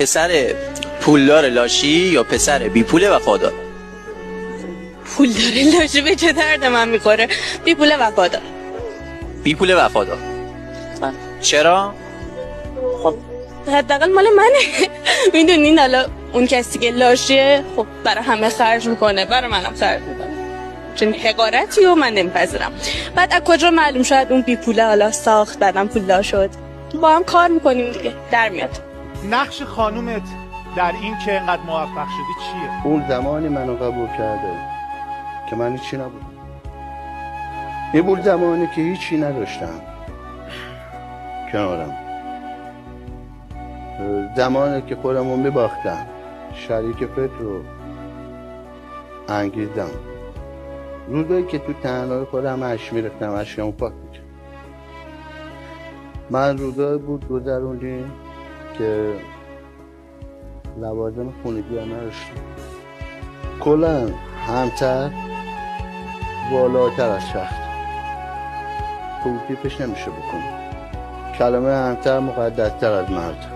پسر پولدار لاشی یا پسر بی پول وفادار؟ پولدار لاشی به چه درد من میخوره؟ بی پول وفادار. بی پول وفادار. چرا؟ خب حداقل مال منه. میدونین حالا اون کسی که لاشه خب برای همه خرج میکنه، برای منم خرج میکنه. چون حقارتی رو من نمیپذیرم. بعد از کجا معلوم شاید اون بی پوله حالا ساخت بعدم پولدار شد؟ با هم کار میکنیم دیگه در میاد. نقش خانومت در این که انقدر موفق شدی چیه؟ اون زمانی منو قبول کرده که من هیچی نبودم. یه بود زمانی که هیچی نداشتم کنارم، زمانی که خودمو میباختم، شریک فکر رو انگیزم، روزایی که تو تنهایی خودم عشق میرفتم، عشقمو پاک میکردم. من روزایی بود گذروندیم که لوازم خونگی هم نداشتم. کلا همتر بالاتر از شخص توصیفش نمیشه بکنی. کلمه همتر مقدستر از مرد.